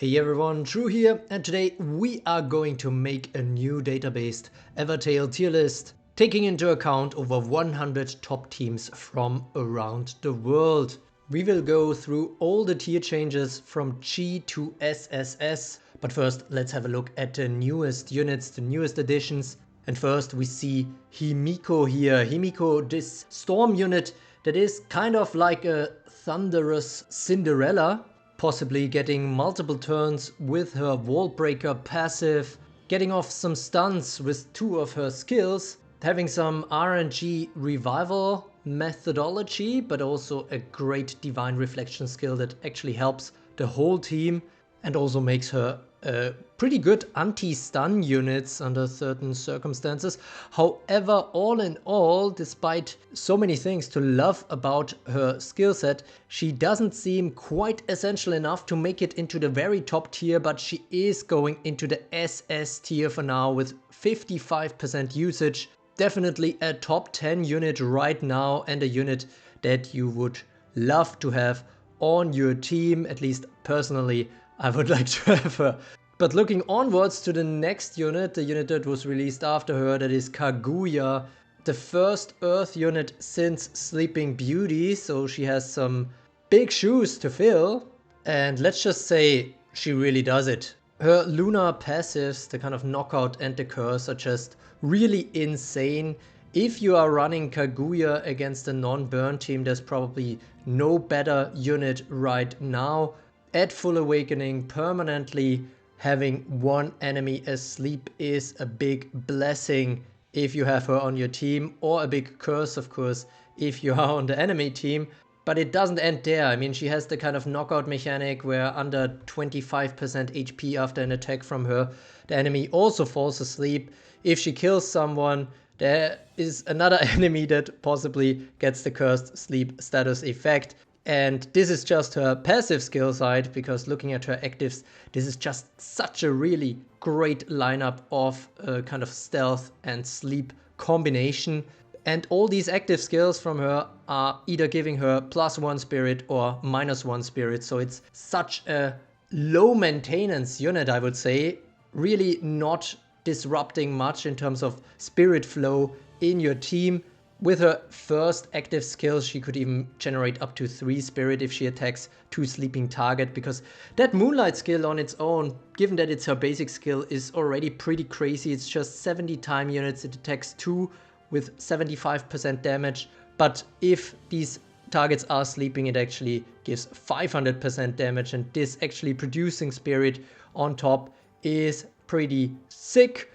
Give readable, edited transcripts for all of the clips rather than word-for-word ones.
Hey everyone, Drew here, and today we are going to make a new database Evertale tier list, taking into account over 100 top teams from around the world. We will go through all the tier changes from G to SSS, but first let's have a look at the newest units, the newest additions. And first we see Himiko here. Himiko, this storm unit that is kind of like a thunderous Cinderella, possibly getting multiple turns with her wall breaker passive, getting off some stuns with 2 of her skills, having some RNG revival methodology, but also a great divine reflection skill that actually helps the whole team and also makes her a pretty good anti-stun units under certain circumstances. However, all in all, despite so many things to love about her skill set, she doesn't seem quite essential enough to make it into the very top tier, but she is going into the SS tier for now with 55% usage. Definitely a top 10 unit right now and a unit that you would love to have on your team. At least personally, I would like to have her. But looking onwards to the next unit, the unit that was released after her, that is Kaguya, the first Earth unit since Sleeping Beauty, so she has some big shoes to fill. And let's just say she really does it. Her lunar passives, the kind of knockout and the curse, are just really insane. If you are running Kaguya against a non-burn team, there's probably no better unit right now. At full awakening, permanently having one enemy asleep is a big blessing if you have her on your team, or a big curse, of course, if you are on the enemy team. But it doesn't end there. I mean, she has the kind of knockout mechanic where under 25% HP after an attack from her, the enemy also falls asleep. If she kills someone, there is another enemy that possibly gets the cursed sleep status effect. And this is just her passive skill side, because looking at her actives, this is just such a really great lineup of kind of stealth and sleep combination. And all these active skills from her are either giving her +1 spirit or -1 spirit. So it's such a low maintenance unit, I would say. Really not disrupting much in terms of spirit flow in your team. With her first active skills, she could even generate up to 3 spirit if she attacks 2 sleeping target, because that moonlight skill on its own, given that it's her basic skill, is already pretty crazy. It's just 70 time units, it attacks 2 with 75% damage, but if these targets are sleeping, it actually gives 500% damage, and this actually producing spirit on top is pretty sick.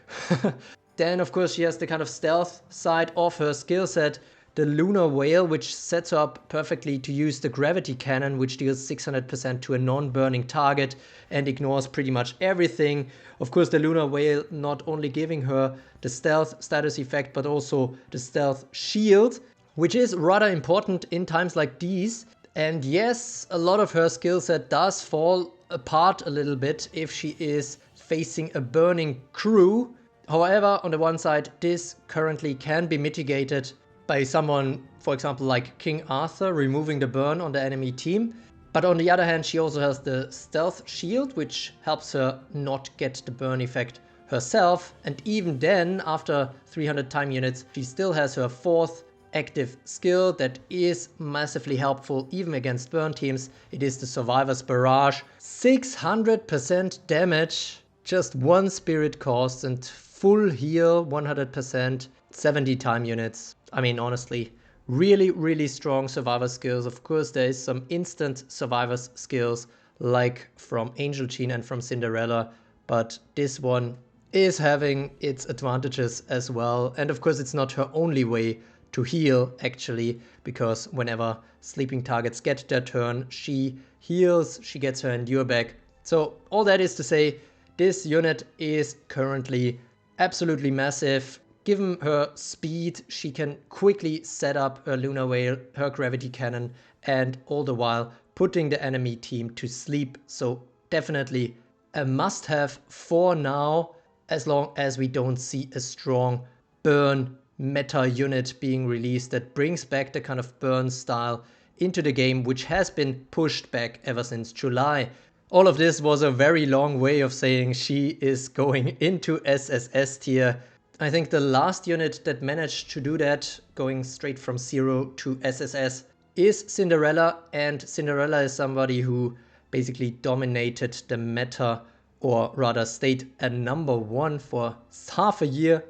Then, of course, she has the kind of stealth side of her skill set, the Lunar Whale, which sets her up perfectly to use the Gravity Cannon, which deals 600% to a non-burning target and ignores pretty much everything. Of course, the Lunar Whale not only giving her the stealth status effect, but also the stealth shield, which is rather important in times like these. And yes, a lot of her skill set does fall apart a little bit if she is facing a burning crew. However, on the one side, this currently can be mitigated by someone, for example, like King Arthur, removing the burn on the enemy team. But on the other hand, she also has the stealth shield, which helps her not get the burn effect herself. And even then, after 300 time units, she still has her 4th active skill that is massively helpful even against burn teams. It is the Survivor's Barrage. 600% damage, just 1 spirit cost, and full heal 100%, 70 time units. I mean, honestly, really, really strong survivor skills. Of course, there is some instant survivors skills like from Angel Jeanne and from Cinderella, but this one is having its advantages as well. And of course, it's not her only way to heal, actually, because whenever sleeping targets get their turn, she heals, she gets her endure back. So all that is to say, this unit is currently absolutely massive. Given her speed, she can quickly set up her Lunar Whale, her Gravity Cannon, and all the while putting the enemy team to sleep. So definitely a must-have for now, as long as we don't see a strong burn meta unit being released that brings back the kind of burn style into the game, which has been pushed back ever since July. All of this was a very long way of saying she is going into SSS tier. I think the last unit that managed to do that, going straight from 0 to SSS, is Cinderella, and Cinderella is somebody who basically dominated the meta, or rather stayed at number 1 for half a year.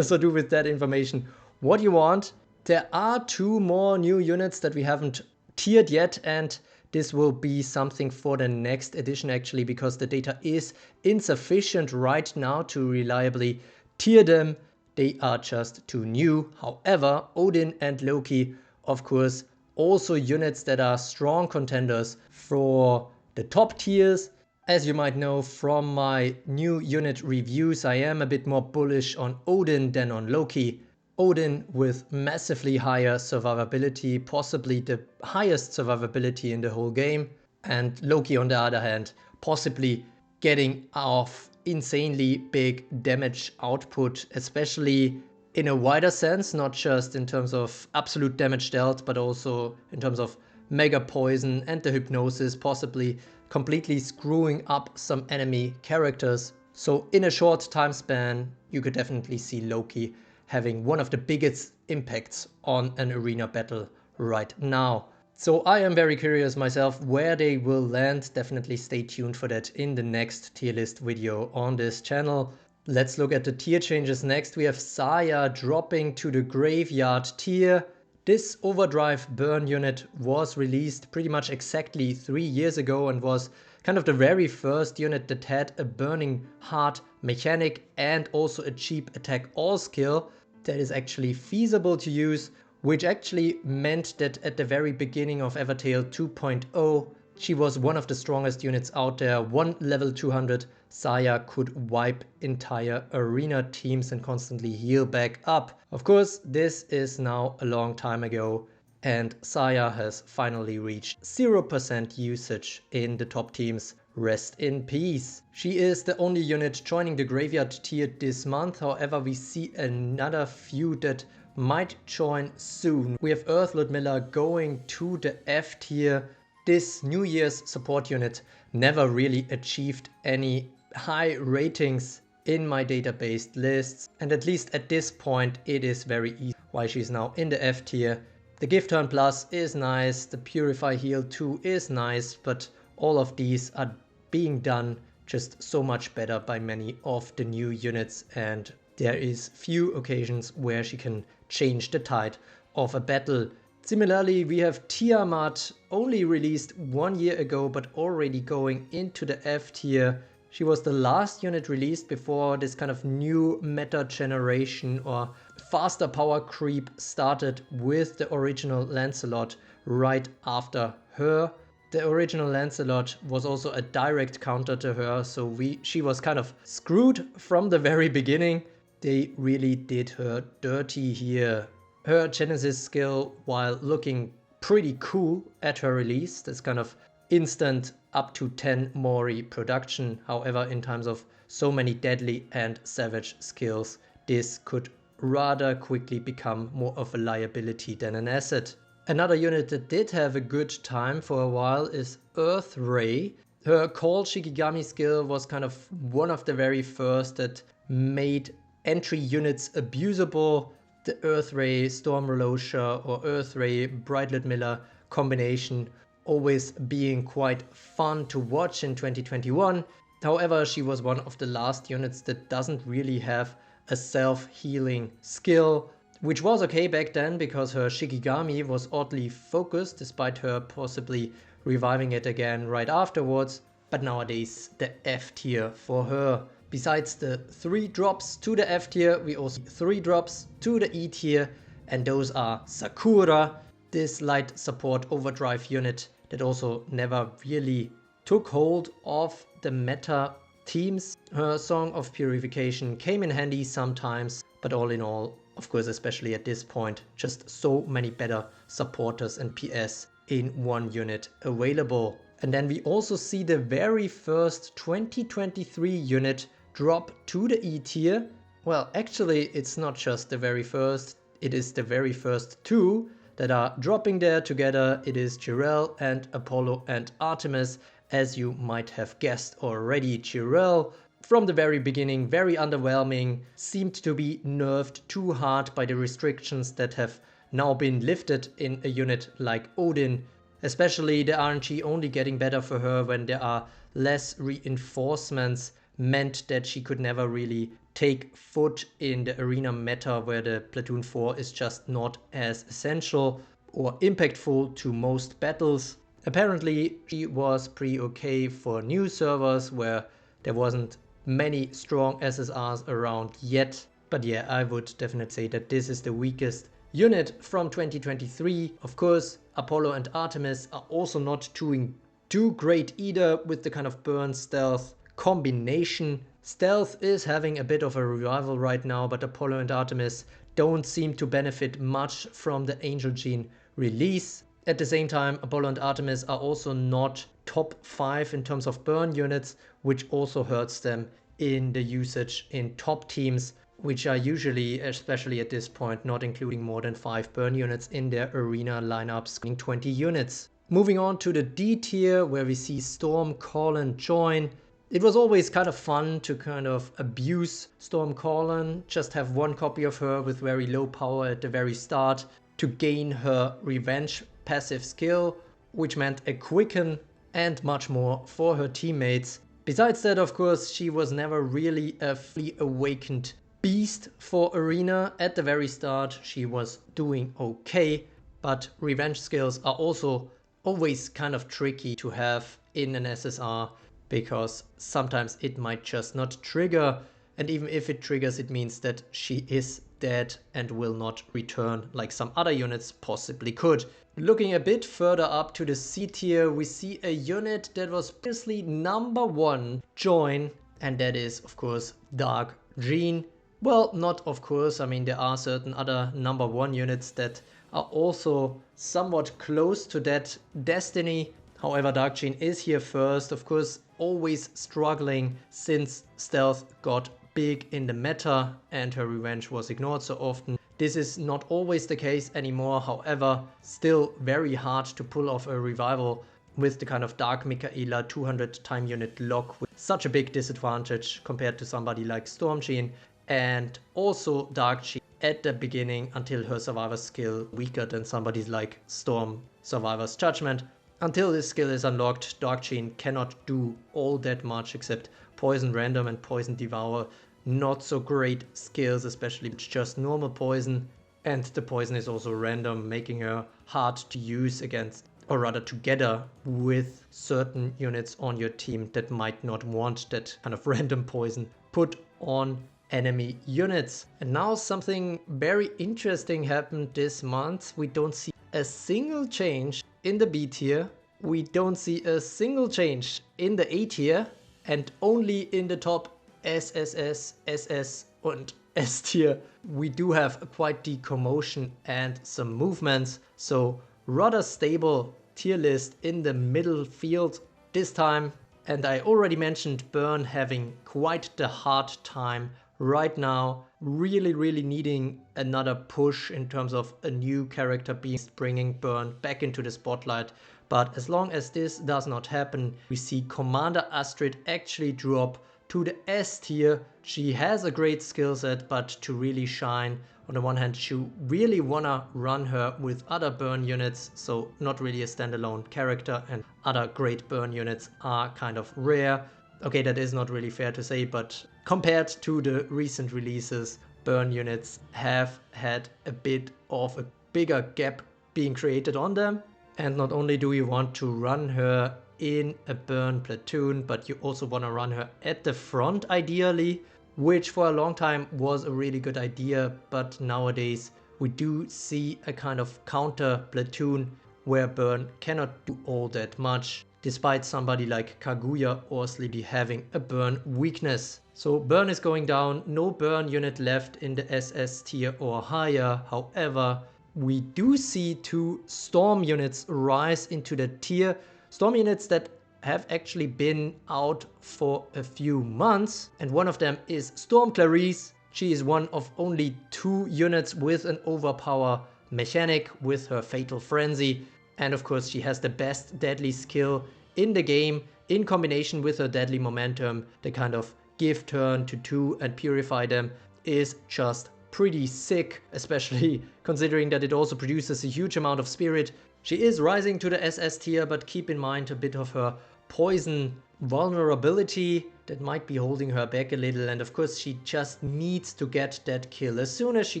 So do with that information what you want. There are 2 more new units that we haven't tiered yet, and this will be something for the next edition actually, because the data is insufficient right now to reliably tier them. They are just too new. However, Odin and Loki, of course, also units that are strong contenders for the top tiers. As you might know from my new unit reviews, I am a bit more bullish on Odin than on Loki. Odin with massively higher survivability, possibly the highest survivability in the whole game. And Loki, on the other hand, possibly getting off insanely big damage output, especially in a wider sense, not just in terms of absolute damage dealt, but also in terms of mega poison and the hypnosis, possibly completely screwing up some enemy characters. So in a short time span, you could definitely see Loki having one of the biggest impacts on an arena battle right now. So I am very curious myself where they will land. Definitely stay tuned for that in the next tier list video on this channel. Let's look at the tier changes next. We have Saya dropping to the graveyard tier. This overdrive burn unit was released pretty much exactly 3 years ago and was kind of the very first unit that had a burning heart mechanic and also a cheap attack all skill that is actually feasible to use, which actually meant that at the very beginning of Evertale 2.0, she was one of the strongest units out there. One level 200 Saya could wipe entire arena teams and constantly heal back up. Of course, this is now a long time ago, and Saya has finally reached 0% usage in the top teams. Rest in peace. She is the only unit joining the graveyard tier this month. However, we see another few that might join soon. We have Earth Ludmilla going to the F tier. This New Year's support unit never really achieved any high ratings in my database lists, and at least at this point it is very easy why she's now in the F tier. The Gift Turn Plus is nice, the Purify Heal 2 is nice, but all of these are being done just so much better by many of the new units, and there is few occasions where she can change the tide of a battle. Similarly, we have Tiamat, only released 1 year ago but already going into the F tier. She was the last unit released before this kind of new meta generation or faster power creep started with the original Lancelot right after her. The original Lancelot was also a direct counter to her, so she was kind of screwed from the very beginning. They really did her dirty here. Her Genesis skill, while looking pretty cool at her release, this kind of instant up to 10 Mori production. However, in terms of so many deadly and savage skills, this could rather quickly become more of a liability than an asset. Another unit that did have a good time for a while is Earth Ray. Her Call Shikigami skill was kind of one of the very first that made entry units abusable. The Earth Ray Storm Rolotia or Earth Ray Bright Ludmilla combination always being quite fun to watch in 2021. However, she was one of the last units that doesn't really have a self-healing skill, which was okay back then because her Shikigami was oddly focused despite her possibly reviving it again right afterwards. But nowadays the F tier for her. Besides the 3 drops to the F tier, we also see 3 drops to the E tier, and those are Sakura, this light support overdrive unit that also never really took hold of the meta teams. Her Song of Purification came in handy sometimes, but all in all, of course, especially at this point, just so many better supporters and PS in one unit available. And then we also see the very first 2023 unit drop to the E tier. Well, actually, it's not just the very first, it is the very first 2 that are dropping there together. It is Jirel and Apollo and Artemis, as you might have guessed already. Jirel, from the very beginning, very underwhelming, seemed to be nerfed too hard by the restrictions that have now been lifted in a unit like Odin. Especially the RNG only getting better for her when there are less reinforcements meant that she could never really take foot in the arena meta where the Platoon 4 is just not as essential or impactful to most battles. Apparently she was pretty okay for new servers where there wasn't many strong SSRs around yet. But yeah, I would definitely say that this is the weakest unit from 2023. Of course, Apollo and Artemis are also not doing too great either with the kind of burn stealth combination. Stealth is having a bit of a revival right now, but Apollo and Artemis don't seem to benefit much from the Angel Gene release. At the same time, Apollo and Artemis are also not top 5 in terms of burn units, which also hurts them in the usage in top teams, which are usually, especially at this point, not including more than 5 burn units in their arena lineups, including 20 units. Moving on to the D tier, where we see Storm, Colin join. It was always kind of fun to kind of abuse Storm Colin, just have one copy of her with very low power at the very start to gain her revenge passive skill, which meant a quicken and much more for her teammates. Besides that, of course, she was never really a fully awakened beast for arena. At the very start she was doing okay, but revenge skills are also always kind of tricky to have in an SSR because sometimes it might just not trigger, and even if it triggers it means that she is dead and will not return like some other units possibly could. Looking a bit further up to the C tier, we see a unit that was previously #1 join, and that is of course Dark Jeanne. Well, not of course, I mean there are certain other #1 units that are also somewhat close to that destiny. However, Dark Jeanne is here first, of course always struggling since stealth got big in the meta and her revenge was ignored so often. This is not always the case anymore, however, still very hard to pull off a revival with the kind of Dark Michaela 200 time unit lock with such a big disadvantage compared to somebody like Storm Jeanne, and also Dark Jeanne at the beginning until her survivor skill weaker than somebody like Storm Survivor's Judgment. Until this skill is unlocked, Dark Jeanne cannot do all that much except Poison Random and Poison Devour. Not so great skills, especially with just normal poison, and the poison is also random, making her hard to use against, or rather together with certain units on your team that might not want that kind of random poison put on enemy units. And now something very interesting happened this month. We don't see a single change in the B tier, we don't see a single change in the A tier, and only in the top SSS, SS and S tier we do have quite the commotion and some movements, so rather stable tier list in the middle field this time. And I already mentioned Burn having quite the hard time right now, really needing another push in terms of a new character bringing Burn back into the spotlight. But as long as this does not happen, we see Commander Astrid actually drop to the S tier. She has a great skill set, but to really shine, on the one hand you really wanna run her with other burn units, so not really a standalone character, and other great burn units are kind of rare. Okay, that is not really fair to say, but compared to the recent releases, burn units have had a bit of a bigger gap being created on them. And not only do you want to run her in a burn platoon, but you also want to run her at the front ideally, which for a long time was a really good idea, but nowadays we do see a kind of counter platoon where burn cannot do all that much, despite somebody like Kaguya or Sleepy having a burn weakness. So burn is going down, no burn unit left in the SS tier or higher. However, we do see 2 storm units rise into the tier. Storm units that have actually been out for a few months, and one of them is Storm Clarice. She is one of only 2 units with an overpower mechanic with her Fatal Frenzy, and of course she has the best deadly skill in the game in combination with her deadly momentum, the kind of give turn to 2 and purify them is just pretty sick, especially considering that it also produces a huge amount of spirit. She is rising to the SS tier, but keep in mind a bit of her poison vulnerability that might be holding her back a little, and of course she just needs to get that kill. As soon as she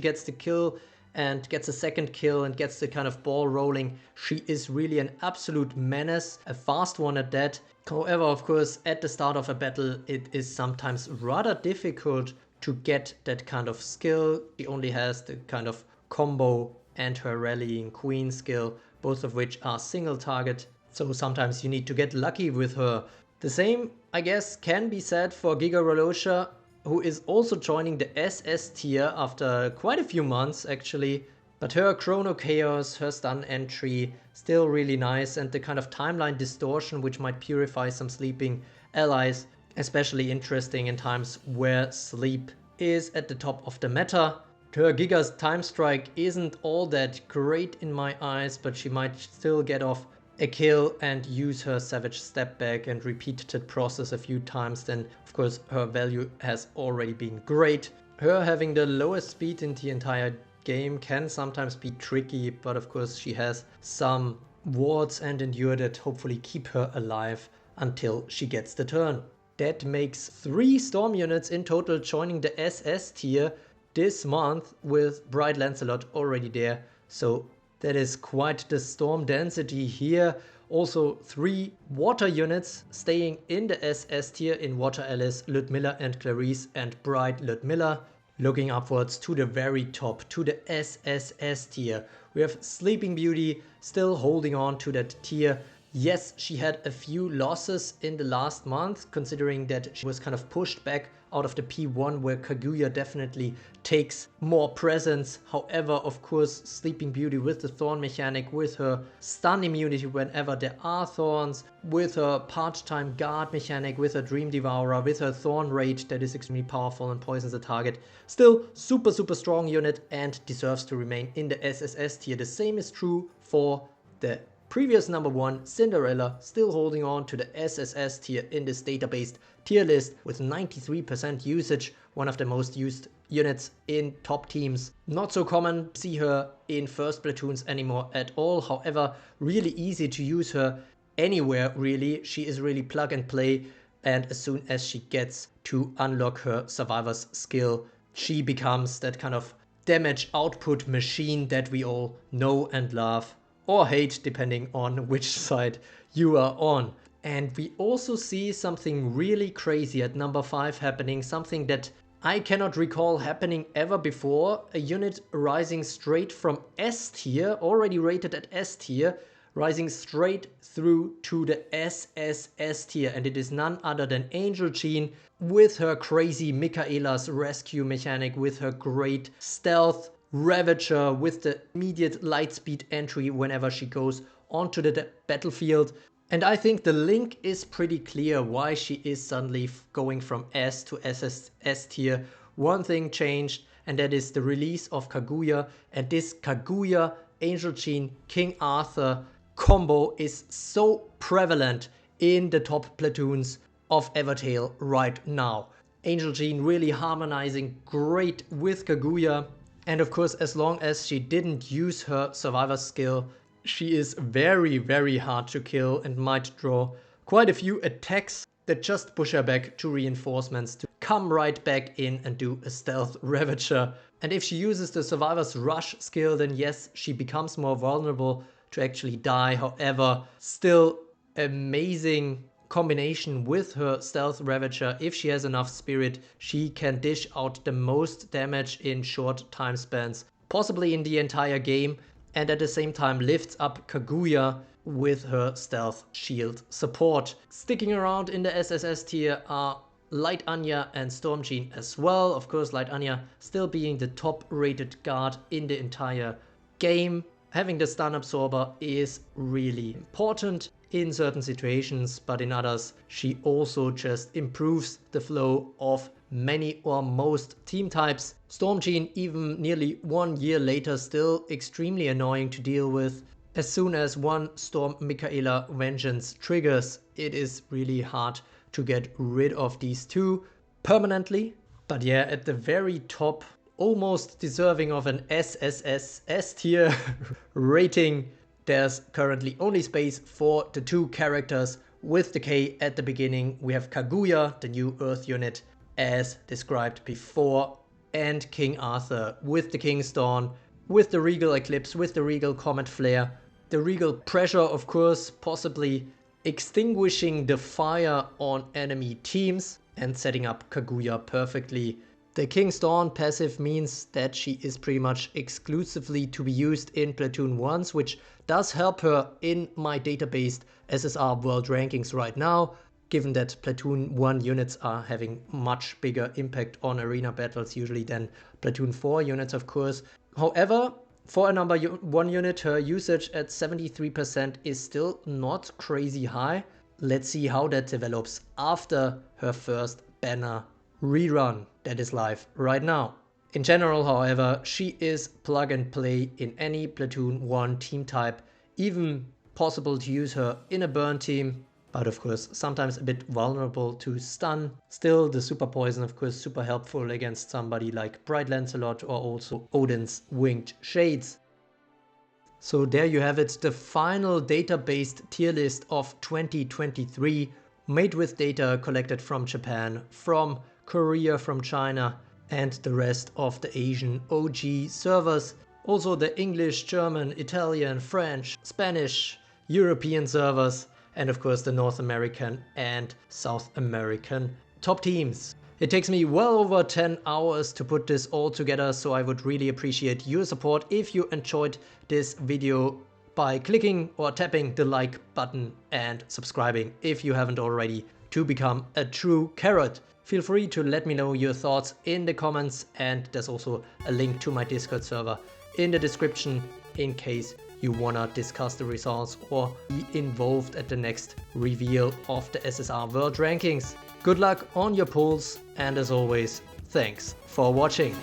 gets the kill and gets a second kill and gets the kind of ball rolling, she is really an absolute menace, a fast one at that. However, of course, at the start of a battle it is sometimes rather difficult to get that kind of skill. She only has the kind of combo and her rallying queen skill, both of which are single target, so sometimes you need to get lucky with her. The same, I guess, can be said for Giga Rolotia, who is also joining the SS tier after quite a few months actually. But her Chrono Chaos, her stun entry, still really nice, and the kind of timeline distortion which might purify some sleeping allies, especially interesting in times where sleep is at the top of the meta. Her Giga's time strike isn't all that great in my eyes, but she might still get off a kill and use her savage step back and repeat that process a few times. Then of course her value has already been great. Her having the lowest speed in the entire game can sometimes be tricky, but of course she has some wards and endure that hopefully keep her alive until she gets the turn. That makes 3 storm units in total joining the SS tier this month, with Bright Lancelot already there, so that is quite the storm density here. Also 3 water units staying in the SS tier in Water Alice, Ludmilla and Clarice, and Bright Ludmilla. Looking upwards to the very top, to the SSS tier, we have Sleeping Beauty still holding on to that tier. Yes, she had a few losses in the last month, considering that she was kind of pushed back out of the P1, where Kaguya definitely takes more presence. However, of course, Sleeping Beauty with the Thorn mechanic, with her stun immunity whenever there are thorns, with her part-time guard mechanic, with her Dream Devourer, with her Thorn Rage that is extremely powerful and poisons the target. Still super strong unit and deserves to remain in the SSS tier. The same is true for the previous number 1, Cinderella, still holding on to the SSS tier in this database tier list with 93% usage, one of the most used units in top teams. Not so common to see her in first platoons anymore at all, however really easy to use her anywhere really. She is really plug and play, and as soon as she gets to unlock her survivor's skill, she becomes that kind of damage output machine that we all know and love, or hate depending on which side you are on. And we also see something really crazy at number 5 happening, something that I cannot recall happening ever before. A unit rising straight from S tier, already rated at S tier, rising straight through to the SSS tier, and it is none other than Angel Jeanne with her crazy Michaela's rescue mechanic, with her great stealth Ravager, with the immediate light speed entry whenever she goes onto the battlefield. And I think the link is pretty clear why she is suddenly going from S to SSS tier. One thing changed, and that is the release of Kaguya, and this Kaguya, Angel Jeanne, King Arthur combo is so prevalent in the top platoons of Evertale right now. Angel Jeanne really harmonizing great with Kaguya. And of course, as long as she didn't use her survivor skill, she is very hard to kill and might draw quite a few attacks that just push her back to reinforcements to come right back in and do a stealth Ravager. And if she uses the survivor's rush skill, then yes, she becomes more vulnerable to actually die. However, still amazing combination with her stealth Ravager. If she has enough spirit, she can dish out the most damage in short time spans, possibly in the entire game, and at the same time lifts up Kaguya with her stealth shield support. Sticking around in the SSS tier are Light Anya and Storm Jeanne as well. Of course, Light Anya still being the top rated guard in the entire game. Having the stun absorber is really important in certain situations, but in others she also just improves the flow of many or most team types. Storm Jeanne, even nearly 1 year later, still extremely annoying to deal with. as soon as one Storm Michaela Vengeance triggers, it is really hard to get rid of these two permanently. But yeah, at the very top, almost deserving of an SSS Tier rating, there's currently only space for the two characters with the K at the beginning. We have Kaguya, the new Earth unit, as described before, and King Arthur with the King's Dawn, with the Regal Eclipse, with the Regal Comet Flare, the Regal Pressure, of course, possibly extinguishing the fire on enemy teams and setting up Kaguya perfectly. The King's Dawn passive means that she is pretty much exclusively to be used in Platoon 1s, which does help her in my database SSR world rankings right now, given that Platoon 1 units are having much bigger impact on arena battles usually than Platoon 4 units, of course. However, for a number 1 unit, her usage at 73% is still not crazy high. Let's see how that develops after her first banner rerun that is live right now. In general, however, she is plug and play in any Platoon 1 team type, even possible to use her in a burn team, but of course sometimes a bit vulnerable to stun. Still, the super poison, of course, super helpful against somebody like Bright Lancelot or also Odin's Winged Shades. So there you have it, the final data-based tier list of 2023, made with data collected from Japan, from Korea, from China, and the rest of the Asian OG servers. Also the English, German, Italian, French, Spanish, European servers, and of course the North American and South American top teams. It takes me well over 10 hours to put this all together, so I would really appreciate your support if you enjoyed this video by clicking or tapping the like button and subscribing if you haven't already to become a true carrot. Feel free to let me know your thoughts in the comments, and there's also a link to my Discord server in the description in case you wanna discuss the results or be involved at the next reveal of the SSR World Rankings. Good luck on your polls, and as always, thanks for watching.